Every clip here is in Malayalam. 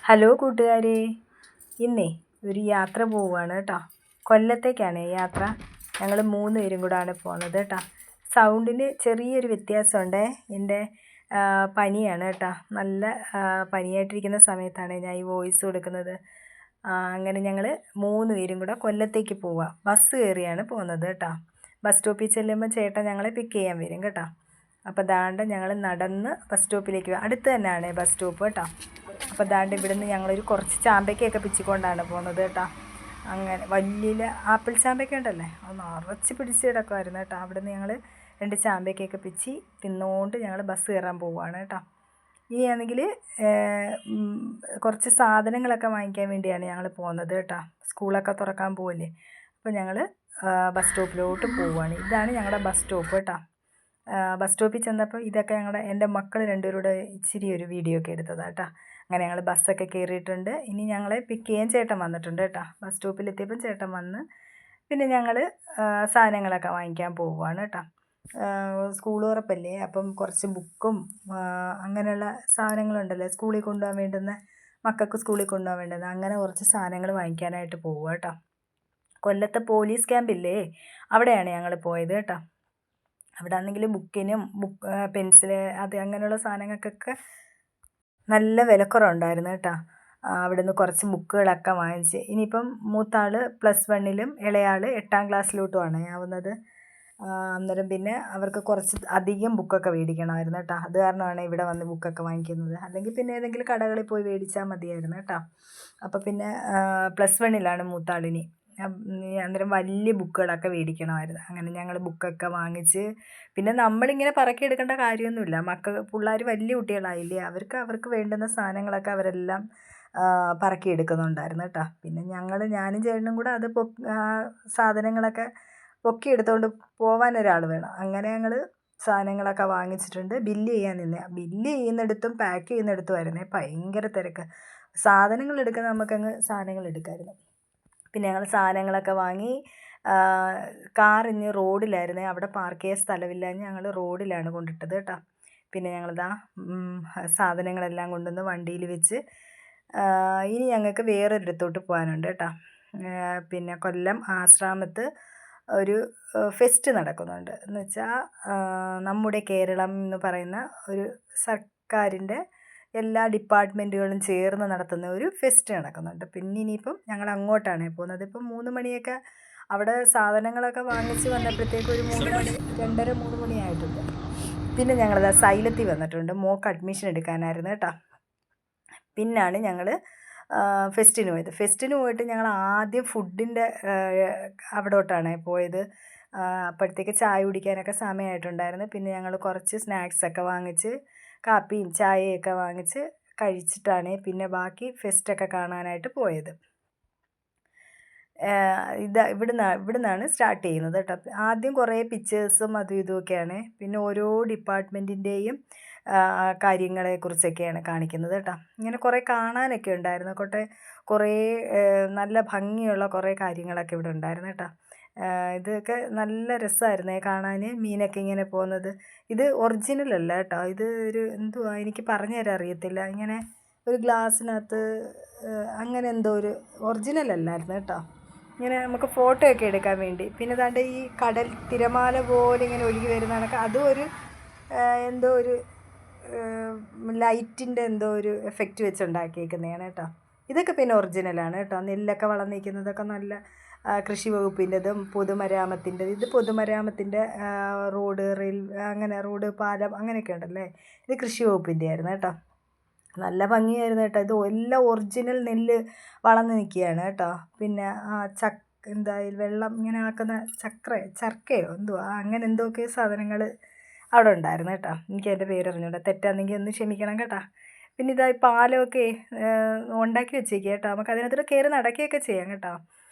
ഹലോ കൂട്ടുകാരെ, ഇന്നേ ഒരു യാത്ര പോവുകയാണ് കേട്ടോ. കൊല്ലത്തേക്കാണ് യാത്ര. ഞങ്ങൾ 3 പേരും കൂടാണ് പോകുന്നത് കേട്ടോ. സൗണ്ടിന് ചെറിയൊരു വ്യത്യാസമുണ്ട്. എൻ്റെ പനിയാണ് കേട്ടോ. നല്ല പനിയായിട്ടിരിക്കുന്ന സമയത്താണ് ഞാൻ ഈ വോയിസ് കൊടുക്കുന്നത്. അങ്ങനെ ഞങ്ങൾ 3 പേരും കൂടെ കൊല്ലത്തേക്ക് പോവുക. ബസ് കയറിയാണ് പോകുന്നത് കേട്ടോ. ബസ് സ്റ്റോപ്പിൽ ചെല്ലുമ്പോൾ ചേട്ടൻ ഞങ്ങളെ പിക്ക് ചെയ്യാൻ വരും കേട്ടോ. അപ്പോൾ ദാണ്ട് ഞങ്ങൾ നടന്ന് ബസ് സ്റ്റോപ്പിലേക്ക് അടുത്ത് തന്നെയാണ് ബസ് സ്റ്റോപ്പ് കേട്ടോ. അപ്പോൾ ദാണ്ട് ഇവിടുന്ന് ഞങ്ങളൊരു കുറച്ച് ചാമ്പയ്ക്കൊക്കെ പിച്ചിക്കൊണ്ടാണ് പോകുന്നത് കേട്ടോ. അങ്ങനെ വലിയ ആപ്പിൾ ചാമ്പയ്ക്ക ഉണ്ടല്ലേ, അത് നിറച്ച് പിടിച്ച് കിടക്കുമായിരുന്നു കേട്ടോ. അവിടുന്ന് ഞങ്ങൾ 2 ചാമ്പയ്ക്കൊക്കെ പിച്ചി തിന്നുകൊണ്ട് ഞങ്ങൾ ബസ് കയറാൻ പോവുകയാണ് കേട്ടോ. ഇനിയാണെങ്കിൽ കുറച്ച് സാധനങ്ങളൊക്കെ വാങ്ങിക്കാൻ വേണ്ടിയാണ് ഞങ്ങൾ പോകുന്നത് കേട്ടോ. സ്കൂളൊക്കെ തുറക്കാൻ പോവല്ലേ. അപ്പോൾ ഞങ്ങൾ ബസ് സ്റ്റോപ്പിലോട്ട് പോവുകയാണ്. ഇതാണ് ഞങ്ങളുടെ ബസ് സ്റ്റോപ്പ് കേട്ടോ. ബസ് സ്റ്റോപ്പിൽ ചെന്നപ്പോൾ ഇതൊക്കെ എൻ്റെ മക്കൾ 2 പേരുടെ ഇച്ചിരി ഒരു വീഡിയോ ഒക്കെ എടുത്തതാണ് കേട്ടോ. അങ്ങനെ ഞങ്ങൾ ബസ്സൊക്കെ കയറിയിട്ടുണ്ട്. ഇനി ഞങ്ങളെ പിക്ക് ചെയ്യാൻ ചേട്ടൻ വന്നിട്ടുണ്ട് കേട്ടോ. ബസ് സ്റ്റോപ്പിലെത്തിയപ്പോൾ ചേട്ടൻ വന്ന് പിന്നെ ഞങ്ങൾ സാധനങ്ങളൊക്കെ വാങ്ങിക്കാൻ പോവുകയാണ് കേട്ടോ. സ്കൂൾ തുറപ്പല്ലേ, അപ്പം കുറച്ച് ബുക്കും അങ്ങനെയുള്ള സാധനങ്ങളുണ്ടല്ലോ, സ്കൂളിൽ കൊണ്ടുപോകാൻ വേണ്ടുന്ന, മക്കൾക്ക് സ്കൂളിൽ കൊണ്ടുപോകാൻ വേണ്ടുന്ന അങ്ങനെ കുറച്ച് സാധനങ്ങൾ വാങ്ങിക്കാനായിട്ട് പോവുക കേട്ടോ. കൊല്ലത്തെ പോലീസ് ക്യാമ്പില്ലേ, അവിടെയാണ് ഞങ്ങൾ പോയത് കേട്ടോ. അവിടെ ആണെങ്കിൽ ബുക്കിനും പെൻസില് അങ്ങനെയുള്ള സാധനങ്ങൾക്കൊക്കെ നല്ല വിലക്കുറവുണ്ടായിരുന്നു കേട്ടോ. അവിടുന്ന് കുറച്ച് ബുക്കുകളൊക്കെ വാങ്ങിച്ച്. ഇനിയിപ്പം മൂത്താൾ +1-ലും ഇളയാൾ 8ാം ക്ലാസ്സിലോട്ടുമാണ് ആവുന്നത്. അന്നേരം പിന്നെ അവർക്ക് കുറച്ച് അധികം ബുക്കൊക്കെ മേടിക്കണമായിരുന്നു കേട്ടോ. അത് കാരണമാണ് ഇവിടെ വന്ന് ബുക്കൊക്കെ വാങ്ങിക്കുന്നത്. അല്ലെങ്കിൽ പിന്നെ ഏതെങ്കിലും കടകളിൽ പോയി മേടിച്ചാൽ മതിയായിരുന്നു കേട്ടോ. അപ്പോൾ പിന്നെ +1-ലാണ് മൂത്താളിനി. അന്നേരം വലിയ ബുക്കുകളൊക്കെ മേടിക്കണമായിരുന്നു. അങ്ങനെ ഞങ്ങൾ ബുക്കൊക്കെ വാങ്ങിച്ച് പിന്നെ നമ്മളിങ്ങനെ പറക്കിയെടുക്കേണ്ട കാര്യമൊന്നുമില്ല. പിള്ളേർ വലിയ കുട്ടികളായില്ലേ, അവർക്ക് വേണ്ടുന്ന സാധനങ്ങളൊക്കെ അവരെല്ലാം പറക്കിയെടുക്കുന്നുണ്ടായിരുന്നു കേട്ടോ. പിന്നെ ഞാനും ചേട്ടനും കൂടെ അത് സാധനങ്ങളൊക്കെ പൊക്കിയെടുത്തുകൊണ്ട് പോകാൻ ഒരാൾ വേണം. അങ്ങനെ ഞങ്ങൾ സാധനങ്ങളൊക്കെ വാങ്ങിച്ചിട്ടുണ്ട്. ബില്ല് ചെയ്യുന്നിടത്തും പാക്ക് ചെയ്യുന്നിടത്തുമായിരുന്നേ ഭയങ്കര തിരക്ക്. സാധനങ്ങൾ എടുക്കാൻ നമുക്കങ്ങ് സാധനങ്ങൾ എടുക്കാമായിരുന്നു. പിന്നെ ഞങ്ങൾ സാധനങ്ങളൊക്കെ വാങ്ങി. കാറിഞ്ഞ് റോഡിലായിരുന്നേ, അവിടെ പാർക്ക് ചെയ്യാൻ സ്ഥലമില്ലാഞ്ഞ് ഞങ്ങൾ റോഡിലാണ് കൊണ്ടിട്ടത് കേട്ടോ. പിന്നെ ഞങ്ങളിതാ സാധനങ്ങളെല്ലാം കൊണ്ടുവന്ന് വണ്ടിയിൽ വെച്ച് ഇനി ഞങ്ങൾക്ക് വേറൊരിടത്തോട്ട് പോകാനുണ്ട് കേട്ടോ. പിന്നെ കൊല്ലം ആശ്രാമത്ത് ഒരു ഫെസ്റ്റ് നടക്കുന്നുണ്ട്. എന്ന് വെച്ചാൽ നമ്മുടെ കേരളം എന്ന് പറയുന്ന ഒരു സർക്കാരിൻ്റെ എല്ലാ ഡിപ്പാർട്ട്മെൻറ്റുകളും ചേർന്ന് നടത്തുന്ന ഒരു ഫെസ്റ്റ് നടക്കുന്നുണ്ട്. പിന്നെ ഇനിയിപ്പം ഞങ്ങൾ അങ്ങോട്ടാണ് പോകുന്നത്. ഇപ്പം 3 മണിയൊക്കെ അവിടെ സാധനങ്ങളൊക്കെ വാങ്ങിച്ച് വന്നപ്പോഴത്തേക്ക് ഒരു 3 മണി 2:30 3 മണിയായിട്ടുണ്ട്. പിന്നെ ഞങ്ങളിതാ സൈലത്തിൽ വന്നിട്ടുണ്ട്. മോൾക്ക് അഡ്മിഷൻ എടുക്കാനായിരുന്നു കേട്ടോ. പിന്നാണ് ഞങ്ങൾ ഫെസ്റ്റിന് പോയിട്ട് ഞങ്ങൾ ആദ്യം ഫുഡിൻ്റെ അവിടോട്ടാണ് പോയത്. അപ്പോഴത്തേക്ക് ചായ കുടിക്കാനൊക്കെ സമയമായിട്ടുണ്ടായിരുന്നു. പിന്നെ ഞങ്ങൾ കുറച്ച് സ്നാക്സൊക്കെ വാങ്ങിച്ച് കാപ്പിയും ചായയൊക്കെ വാങ്ങിച്ച് കഴിച്ചിട്ടാണ് പിന്നെ ബാക്കി ഫെസ്റ്റൊക്കെ കാണാനായിട്ട് പോയത്. ഇവിടുന്നാണ് സ്റ്റാർട്ട് ചെയ്യുന്നത് കേട്ടോ. ആദ്യം കുറേ പിക്ചേഴ്സും അതും ഇതുമൊക്കെയാണ്. പിന്നെ ഓരോ ഡിപ്പാർട്ട്മെൻറ്റിൻ്റെയും കാര്യങ്ങളെക്കുറിച്ചൊക്കെയാണ് കാണിക്കുന്നത് കേട്ടോ. ഇങ്ങനെ കുറേ കാണാനൊക്കെ ഉണ്ടായിരുന്നു. കുറേ നല്ല ഭംഗിയുള്ള കുറേ കാര്യങ്ങളൊക്കെ ഇവിടെ ഉണ്ടായിരുന്നു കേട്ടോ. ഇതൊക്കെ നല്ല രസമായിരുന്നേ കാണാൻ, മീനൊക്കെ ഇങ്ങനെ പോകുന്നത്. ഇത് ഒറിജിനലല്ല കേട്ടോ. ഇത് എന്തുവാ എനിക്ക് പറഞ്ഞു തരാൻ അറിയത്തില്ല. ഇങ്ങനെ ഒരു ഗ്ലാസ്സിനകത്ത് അങ്ങനെ എന്തോ ഒരു ഒറിജിനലല്ലായിരുന്നു കേട്ടോ. ഇങ്ങനെ നമുക്ക് ഫോട്ടോ ഒക്കെ എടുക്കാൻ വേണ്ടി. പിന്നെ ദാണ്ട് ഈ കടൽ തിരമാല പോലെ ഇങ്ങനെ ഒഴുകി വരുന്ന കണക്ക് അതും ഒരു എന്തോ ഒരു ലൈറ്റിൻ്റെ എന്തോ ഒരു എഫക്റ്റ് വെച്ചുണ്ടാക്കിയേക്കുന്നതാണ് കേട്ടോ. ഇതൊക്കെ പിന്നെ ഒറിജിനലാണ് കേട്ടോ. നെല്ലൊക്കെ വളർന്നിരിക്കുന്നതൊക്കെ നല്ല കൃഷി വകുപ്പിൻ്റെതും ഇത് പൊതുമരാമത്തിൻ്റെ റോഡ്, അങ്ങനെ റോഡ്, പാലം അങ്ങനെയൊക്കെ ഉണ്ടല്ലേ. ഇത് കൃഷി വകുപ്പിൻ്റെ ആയിരുന്നു കേട്ടോ. നല്ല ഭംഗിയായിരുന്നു കേട്ടോ. ഇത് എല്ലാം ഒറിജിനൽ നെല്ല് വളർന്ന് നിൽക്കുകയാണ് കേട്ടോ. പിന്നെ വെള്ളം ഇങ്ങനെ ആക്കുന്ന ചർക്കയോ എന്തുവാ അങ്ങനെ എന്തൊക്കെ സാധനങ്ങൾ അവിടെ ഉണ്ടായിരുന്നു കേട്ടോ. എനിക്ക് അതിൻ്റെ പേരറിഞ്ഞൂടാ, തെറ്റാണെങ്കിൽ ഒന്ന് ക്ഷമിക്കണം കേട്ടോ. പിന്നെ ഇതാ പാലമൊക്കെ ഉണ്ടാക്കി വെച്ചേക്കുക കേട്ടോ. നമുക്ക് അതിനകത്തോട്ട് കയറി നടക്കുകയൊക്കെ ചെയ്യാം കേട്ടോ.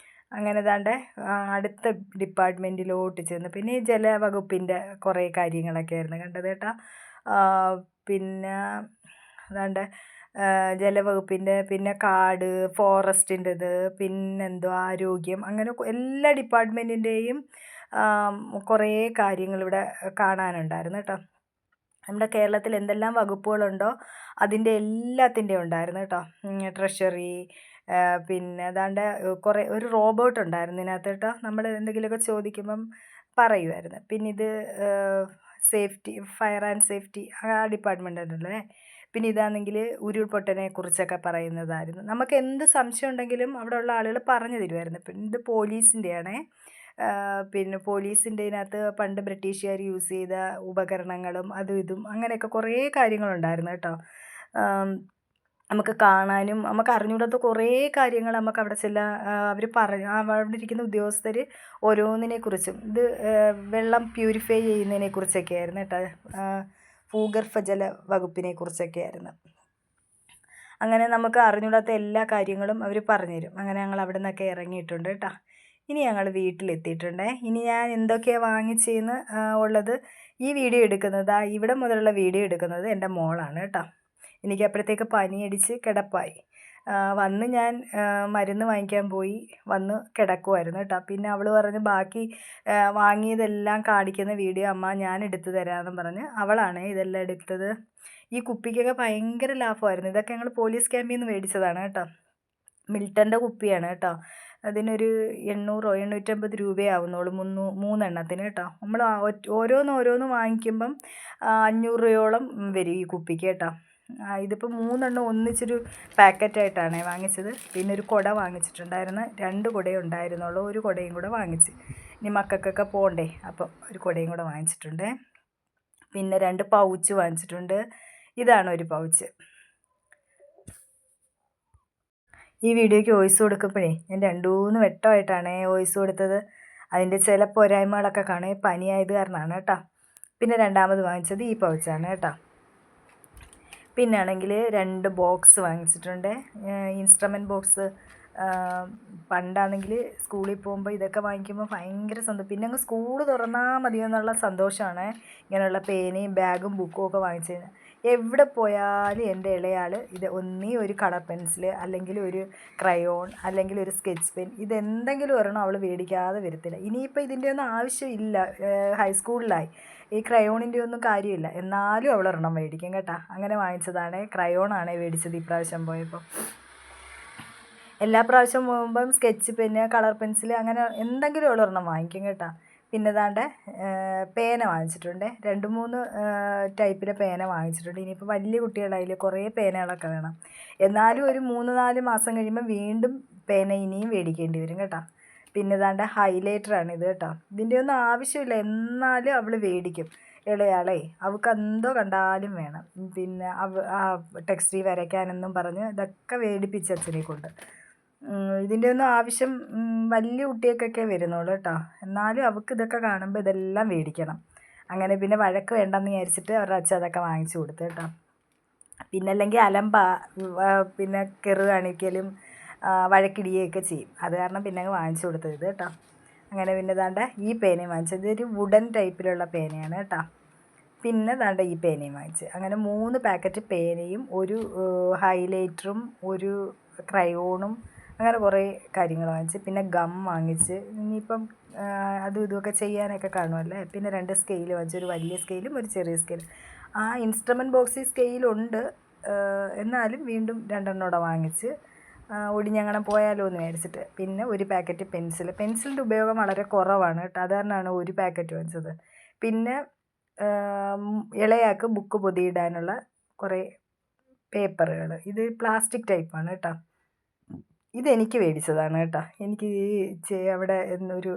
അങ്ങനെ ദാണ്ട് അടുത്ത ഡിപ്പാർട്ട്മെൻറ്റിലോട്ട് ചെന്ന് പിന്നെ ഈ ജലവകുപ്പിൻ്റെ കുറേ കാര്യങ്ങളൊക്കെ ആയിരുന്നു കണ്ടത് കേട്ടോ. പിന്നെ അതാണ്ട് ജലവകുപ്പിൻ്റെ, പിന്നെ കാട് ഫോറസ്റ്റിൻ്റെത്, പിന്നെന്തോ ആരോഗ്യം, അങ്ങനെ എല്ലാ ഡിപ്പാർട്ട്മെൻറ്റിൻ്റെയും കുറേ കാര്യങ്ങളിവിടെ കാണാനുണ്ടായിരുന്നു കേട്ടോ. നമ്മുടെ കേരളത്തിൽ എന്തെല്ലാം വകുപ്പുകളുണ്ടോ അതിൻ്റെ എല്ലാത്തിൻ്റെയും ഉണ്ടായിരുന്നു കേട്ടോ. ട്രഷറി, പിന്നെ അതാണ്ട് കുറേ ഒരു റോബോട്ട് ഉണ്ടായിരുന്നു ഇതിനകത്ത് കേട്ടോ. നമ്മൾ എന്തെങ്കിലുമൊക്കെ ചോദിക്കുമ്പം പറയുമായിരുന്നു. പിന്നെ ഇത് സേഫ്റ്റി, ഫയർ ആൻഡ് സേഫ്റ്റി ആ ഡിപ്പാർട്ട്മെൻ്റ് ഉണ്ടല്ലേ. പിന്നെ ഇതാണെങ്കിൽ ഉരുൾപൊട്ടലിനെ കുറിച്ചൊക്കെ പറയുന്നതായിരുന്നു. നമുക്ക് എന്ത് സംശയം ഉണ്ടെങ്കിലും അവിടെ ഉള്ള ആളുകൾ പറഞ്ഞു തരുമായിരുന്നു. പിന്നെ ഇത് പോലീസിൻ്റെയാണേ. പിന്നെ പോലീസിൻ്റെ ഇതിനകത്ത് പണ്ട് ബ്രിട്ടീഷുകാർ യൂസ് ചെയ്ത ഉപകരണങ്ങളും അതും ഇതും അങ്ങനെയൊക്കെ കുറേ കാര്യങ്ങളുണ്ടായിരുന്നു കേട്ടോ. നമുക്ക് കാണാനും നമുക്ക് അറിഞ്ഞുകൂടാത്ത കുറേ കാര്യങ്ങൾ നമുക്ക് അവിടെ അവർ പറഞ്ഞു. അവിടെ ഇരിക്കുന്ന ഉദ്യോഗസ്ഥർ ഓരോന്നിനെക്കുറിച്ചും ഇത് വെള്ളം പ്യൂരിഫൈ ചെയ്യുന്നതിനെ കുറിച്ചൊക്കെ ആയിരുന്നു കേട്ടോ. ഭൂഗർഭജല വകുപ്പിനെ കുറിച്ചൊക്കെ ആയിരുന്നു. അങ്ങനെ നമുക്ക് അറിഞ്ഞുകൂടാത്ത എല്ലാ കാര്യങ്ങളും അവർ പറഞ്ഞു തരും. അങ്ങനെ ഞങ്ങൾ അവിടെ നിന്നൊക്കെ ഇറങ്ങിയിട്ടുണ്ട് കേട്ടോ. ഇനി ഞങ്ങൾ വീട്ടിലെത്തിയിട്ടുണ്ടേ. ഇനി ഞാൻ എന്തൊക്കെയാണ് വാങ്ങിച്ചതെന്ന് ഉള്ളത് ഈ വീഡിയോ എടുക്കുന്നത്, ഇവിടെ മുതലുള്ള വീഡിയോ എടുക്കുന്നത് എൻ്റെ മോളാണ് കേട്ടോ. എനിക്ക് അപ്പോഴത്തേക്ക് പനിയടിച്ച് കിടപ്പായി. വന്ന് ഞാൻ മരുന്ന് വാങ്ങിക്കാൻ പോയി, വന്ന് കിടക്കുമായിരുന്നു കേട്ടോ. പിന്നെ അവൾ പറഞ്ഞ് ബാക്കി വാങ്ങിയതെല്ലാം കാണിക്കുന്ന വീഡിയോ അമ്മ ഞാൻ എടുത്തു തരാമെന്നും പറഞ്ഞ് അവളാണ് ഇതെല്ലാം എടുത്തത്. ഈ കുപ്പിക്കൊക്കെ ഭയങ്കര ലാഭമായിരുന്നു. ഇതൊക്കെ ഞങ്ങൾ പോലീസ് ക്യാമ്പിൽ നിന്ന് മേടിച്ചതാണ് കേട്ടോ. മിൽട്ടൻ്റെ കുപ്പിയാണ് കേട്ടോ. അതിനൊരു 850 രൂപയാവുന്നുള്ളൂ 3 കേട്ടോ. നമ്മൾ ഓരോന്ന് വാങ്ങിക്കുമ്പം 500 രൂപയോളം വരും ഈ കുപ്പിക്ക് കേട്ടോ. ഇതിപ്പോൾ 3 ഒന്നിച്ചൊരു പാക്കറ്റായിട്ടാണ് വാങ്ങിച്ചത്. പിന്നെ ഒരു കുട വാങ്ങിച്ചിട്ടുണ്ടായിരുന്നു. 2 കുടയേ ഉണ്ടായിരുന്നുള്ളൂ. ഒരു കുടയും കൂടെ വാങ്ങിച്ച്. ഇനി മക്കൾക്കൊക്കെ പോകണ്ടേ, അപ്പം ഒരു കുടയും കൂടെ വാങ്ങിച്ചിട്ടുണ്ട്. പിന്നെ 2 പൗച്ച് വാങ്ങിച്ചിട്ടുണ്ട്. ഇതാണ് ഒരു പൗച്ച്. ഈ വീഡിയോയ്ക്ക് വോയിസ് കൊടുക്കുമ്പോഴേ ഞാൻ 2-3 വട്ടമായിട്ടാണ് വോയിസ് കൊടുത്തത്. അതിൻ്റെ ചില പോരായ്മകളൊക്കെ കാണും. പനിയായത് കാരണമാണ് കേട്ടോ. പിന്നെ രണ്ടാമത് വാങ്ങിച്ചത് ഈ പൗച്ചാണ് കേട്ടോ. പിന്നെ ആണെങ്കിൽ 2 ബോക്സ് വാങ്ങിച്ചിട്ടുണ്ട്. Instrument box. പണ്ടാണെങ്കിൽ സ്കൂളിൽ പോകുമ്പോൾ ഇതൊക്കെ വാങ്ങിക്കുമ്പോൾ ഭയങ്കര സന്തോഷം. പിന്നെ അങ്ങ് സ്കൂൾ തുറന്നാൽ മതിയെന്നുള്ള സന്തോഷമാണ്. ഇങ്ങനെയുള്ള പേനയും ബാഗും ബുക്കും ഒക്കെ വാങ്ങിച്ചു കഴിഞ്ഞാൽ എവിടെ പോയാലും എൻ്റെ ഇളയാൾ ഇത് ഒന്നീ ഒരു കളർ പെൻസിൽ, അല്ലെങ്കിൽ ഒരു ക്രയോൺ, അല്ലെങ്കിൽ ഒരു സ്കെച്ച് പെൻ, ഇതെന്തെങ്കിലും ഒരെണ്ണം അവൾ മേടിക്കാതെ വരത്തില്ല. ഇനിയിപ്പോൾ ഇതിൻ്റെ ഒന്നും ആവശ്യമില്ല. ഹൈസ്കൂളിലായി. ഈ ക്രയോണിൻ്റെ ഒന്നും കാര്യമില്ല. എന്നാലും അവൾ ഒരെണ്ണം മേടിക്കും കേട്ടോ. അങ്ങനെ വാങ്ങിച്ചതാണ്. ക്രയോണാണ് മേടിച്ചത് ഇപ്രാവശ്യം പോയപ്പോൾ. എല്ലാ പ്രാവശ്യം പോകുമ്പം സ്കെച്ച് പെന്ന്, കളർ പെൻസിൽ, അങ്ങനെ എന്തെങ്കിലും ഒരെണ്ണം വാങ്ങിക്കും കേട്ടോ. പിന്നെ ദാണ്ട് പേന വാങ്ങിച്ചിട്ടുണ്ട്. 2-3 ടൈപ്പിലെ പേന വാങ്ങിച്ചിട്ടുണ്ട്. ഇനിയിപ്പോൾ വലിയ കുട്ടികളായില്ലേ, കുറേ പേനകളൊക്കെ വേണം. എന്നാലും ഒരു 3-4 മാസം കഴിയുമ്പോൾ വീണ്ടും പേന ഇനിയും മേടിക്കേണ്ടി വരും കേട്ടോ. പിന്നെ ദാണ്ട് ഹൈലൈറ്ററാണ് ഇത് കേട്ടോ. ഇതിൻ്റെ ഒന്നും ആവശ്യമില്ല, എന്നാലും അവൾ മേടിക്കും. ഇളയാളെ അവൾക്ക് എന്തോ കണ്ടാലും വേണം. പിന്നെ ടെക്സ്റ്റിൽ വരയ്ക്കാനെന്നും പറഞ്ഞ് ഇതൊക്കെ മേടിപ്പിച്ച് അച്ഛനെ കൊണ്ട്. ഇതിൻ്റെ ഒന്നും ആവശ്യം വലിയ കുട്ടികൾക്കൊക്കെ വരുന്നുള്ളൂ കേട്ടോ. എന്നാലും അവൾക്ക് ഇതൊക്കെ കാണുമ്പോൾ ഇതെല്ലാം മേടിക്കണം. അങ്ങനെ പിന്നെ വഴക്ക് വേണ്ടെന്ന് വിചാരിച്ചിട്ട് അവരുടെ അച്ഛൻ അതൊക്കെ വാങ്ങിച്ചു കൊടുത്തു കേട്ടോ. പിന്നെ അല്ലെങ്കിൽ പിന്നെ കെറു കാണിക്കലും വഴക്കിടുകയൊക്കെ ചെയ്യും. അത് കാരണം പിന്നെ അങ്ങ് വാങ്ങിച്ചു കൊടുത്തത് ഇത് കേട്ടോ. അങ്ങനെ പിന്നെ ദാണ്ട ഈ പേനയും വാങ്ങിച്ചത്. ഇതൊരു വുഡൻ ടൈപ്പിലുള്ള പേനയാണ് കേട്ടോ. പിന്നെ ദാണ്ട ഈ പേനയും വാങ്ങിച്ച്. അങ്ങനെ 3 പാക്കറ്റ് പേനയും ഒരു ഹൈലൈറ്ററും ഒരു ക്രയോണും അങ്ങനെ കുറേ കാര്യങ്ങൾ വാങ്ങിച്ച്. പിന്നെ ഗം വാങ്ങിച്ച്. ഇനിയിപ്പം അതും ഇതുമൊക്കെ ചെയ്യാനൊക്കെ കാണുമല്ലേ. പിന്നെ 2 സ്കെയിൽ വാങ്ങിച്ചു. ഒരു വലിയ സ്കെയിലും ഒരു ചെറിയ സ്കെയിലും. ആ ഇൻസ്ട്രുമെൻറ്റ് ബോക്സിൽ സ്കെയിലുണ്ട്, എന്നാലും വീണ്ടും 2 കൂടെ വാങ്ങിച്ച്. ഒടിഞ്ഞങ്ങനെ പോയാലോ എന്ന് വിചാരിച്ചിട്ട്. പിന്നെ ഒരു പാക്കറ്റ് പെൻസിലിൻ്റെ ഉപയോഗം വളരെ കുറവാണ് കേട്ടോ. അത് കാരണമാണ് ഒരു പാക്കറ്റ് വാങ്ങിച്ചത്. പിന്നെ ഇളയാൾക്ക് ബുക്ക് പൊതിയിടാനുള്ള കുറേ പേപ്പറുകൾ. ഇത് പ്ലാസ്റ്റിക് ടൈപ്പാണ് കേട്ടോ. ഇതെനിക്ക് മേടിച്ചതാണ് കേട്ടോ. എനിക്ക് അവിടെ ഒരു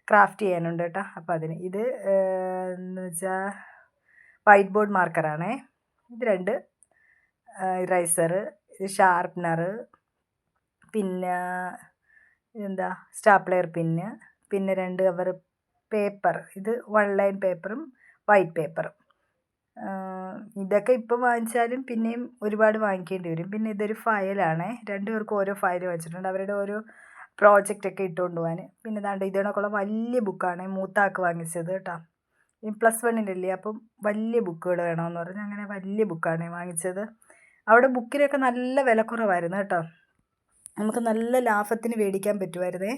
ക്രാഫ്റ്റ് ചെയ്യാനുണ്ട് കേട്ടോ. അപ്പോൾ അതിന് ഇത് എന്ന് വെച്ചാൽ വൈറ്റ് ബോർഡ് മാർക്കറാണേ. ഇത് 2 ഇറൈസർ, ഇത് ഷാർപ്പ്നർ, പിന്നെ എന്താ സ്റ്റാപ്ലെയർ പിന്ന്, പിന്നെ 2 കവർ പേപ്പർ. ഇത് 1 ലൈൻ പേപ്പറും വൈറ്റ് പേപ്പറും. ഇതൊക്കെ ഇപ്പം വാങ്ങിച്ചാലും പിന്നെയും ഒരുപാട് വാങ്ങിക്കേണ്ടി വരും. പിന്നെ ഇതൊരു ഫയലാണ്. 2 പേർക്കും ഓരോ ഫയൽ വെച്ചിട്ടുണ്ട്, അവരുടെ ഓരോ പ്രോജക്റ്റൊക്കെ ഇട്ടുകൊണ്ട് പോകാൻ. പിന്നെ ദാണ്ട് ഇതിനൊക്കെയുള്ള വലിയ ബുക്കാണ് മൂത്താക്ക് വാങ്ങിച്ചത് കേട്ടോ. ഈ +1 അല്ലേ, അപ്പം വലിയ ബുക്കുകൾ വേണമെന്ന് പറഞ്ഞ് അങ്ങനെ വലിയ ബുക്കാണ് വാങ്ങിച്ചത്. അവിടെ ബുക്കിനൊക്കെ നല്ല വിലക്കുറവായിരുന്നു കേട്ടോ. നമുക്ക് നല്ല ലാഭത്തിന് മേടിക്കാൻ പറ്റുമായിരുന്നേ.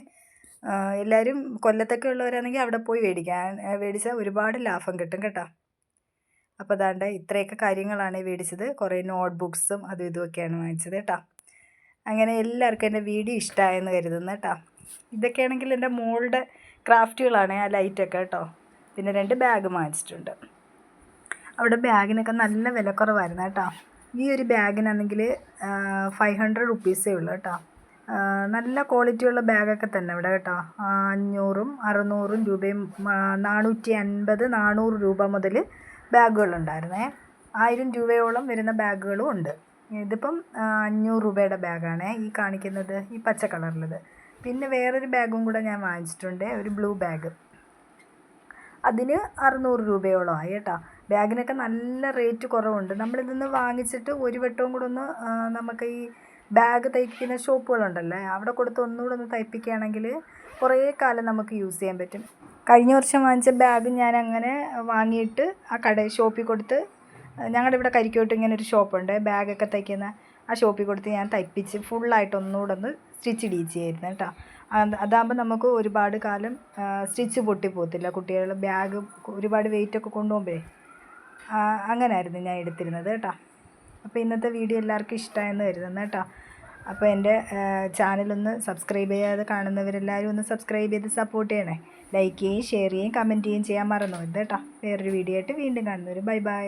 എല്ലാവരും കൊല്ലത്തൊക്കെ ഉള്ളവരാണെങ്കിൽ അവിടെ പോയി മേടിച്ചാൽ ഒരുപാട് ലാഭം കിട്ടും കേട്ടോ. അപ്പോൾ അതാണ്ട് ഇത്രയൊക്കെ കാര്യങ്ങളാണ് മേടിച്ചത്. കുറേ നോട്ട് ബുക്സും അതും ഇതുമൊക്കെയാണ് വാങ്ങിച്ചത് കേട്ടോ. അങ്ങനെ എല്ലാവർക്കും എൻ്റെ വീഡിയോ ഇഷ്ടമായെന്ന് കരുതുന്നു കേട്ടോ. ഇതൊക്കെയാണെങ്കിൽ എൻ്റെ മോളുടെ ക്രാഫ്റ്റുകളാണ്, ആ ലൈറ്റൊക്കെ കേട്ടോ. പിന്നെ 2 ബാഗ് വാങ്ങിച്ചിട്ടുണ്ട്. അവിടെ ബാഗിനൊക്കെ നല്ല വിലക്കുറവായിരുന്നു കേട്ടോ. ഈ ഒരു ബാഗിനാണെങ്കിൽ 500 റുപ്പീസേ ഉള്ളൂ കേട്ടോ. നല്ല ക്വാളിറ്റിയുള്ള ബാഗൊക്കെ തന്നെ ഇവിടെ കേട്ടോ. 500ഉം 600ഉം രൂപയും 450 400 രൂപ മുതൽ ബാഗുകളുണ്ടായിരുന്നേ. 1000 രൂപയോളം വരുന്ന ബാഗുകളും ഉണ്ട്. ഇതിപ്പം 500 രൂപയുടെ ബാഗാണ് ഈ കാണിക്കുന്നത്, ഈ പച്ച കളറിലത്. പിന്നെ വേറൊരു ബാഗും കൂടെ ഞാൻ വാങ്ങിച്ചിട്ടുണ്ട്, ഒരു ബ്ലൂ ബാഗ്. അതിന് 600 രൂപയോളം ആയി കേട്ടോ. ബാഗിനൊക്കെ നല്ല റേറ്റ് കുറവുണ്ട്. നമ്മളിതൊന്ന് വാങ്ങിച്ചിട്ട് ഒരു വട്ടവും കൂടെ ഒന്ന് നമുക്ക് ഈ ബാഗ് തയ്ക്കുന്ന ഷോപ്പുകളുണ്ടല്ലേ, അവിടെ കൊടുത്ത് ഒന്നുകൂടെ ഒന്ന് തയ്പ്പിക്കുകയാണെങ്കിൽ കുറേ കാലം നമുക്ക് യൂസ് ചെയ്യാൻ പറ്റും. കഴിഞ്ഞ വർഷം വാങ്ങിച്ച ബാഗ് ഞാൻ അങ്ങനെ വാങ്ങിയിട്ട് ആ ഷോപ്പിൽ കൊടുത്ത്, ഞങ്ങളുടെ ഇവിടെ കരിക്കോട്ട് ഇങ്ങനെ ഒരു ഷോപ്പുണ്ട് ബാഗൊക്കെ തയ്ക്കുന്ന, ആ ഷോപ്പിൽ കൊടുത്ത് ഞാൻ തയ്പ്പിച്ച് ഫുള്ളായിട്ട് ഒന്നുകൂടെ ഒന്ന് സ്റ്റിച്ച് ഇടിയിച്ചായിരുന്നു കേട്ടോ. അതാകുമ്പോൾ നമുക്ക് ഒരുപാട് കാലം സ്റ്റിച്ച് പൊട്ടിപ്പോകത്തില്ല. കുട്ടികൾ ബാഗ് ഒരുപാട് വെയിറ്റൊക്കെ കൊണ്ടുപോകുമ്പോഴേ അങ്ങനെയായിരുന്നു ഞാൻ എടുത്തിരുന്നത് കേട്ടോ. അപ്പോൾ ഇന്നത്തെ വീഡിയോ എല്ലാവർക്കും ഇഷ്ടമായെന്ന് കരുതുന്നു കേട്ടോ. അപ്പോൾ എൻ്റെ ചാനലൊന്ന് സബ്സ്ക്രൈബ് ചെയ്യാതെ കാണുന്നവരെല്ലാവരും ഒന്ന് സബ്സ്ക്രൈബ് ചെയ്ത് സപ്പോർട്ട് ചെയ്യണേ. ലൈക്ക് ചെയ്യുകയും ഷെയർ ചെയ്യുകയും കമൻറ്റ് ചെയ്യുകയും ചെയ്യാൻ മറന്നു പോകരുത് കേട്ടോ. വേറൊരു വീഡിയോ ആയിട്ട് വീണ്ടും കാണുന്നവർ ബൈ ബൈ.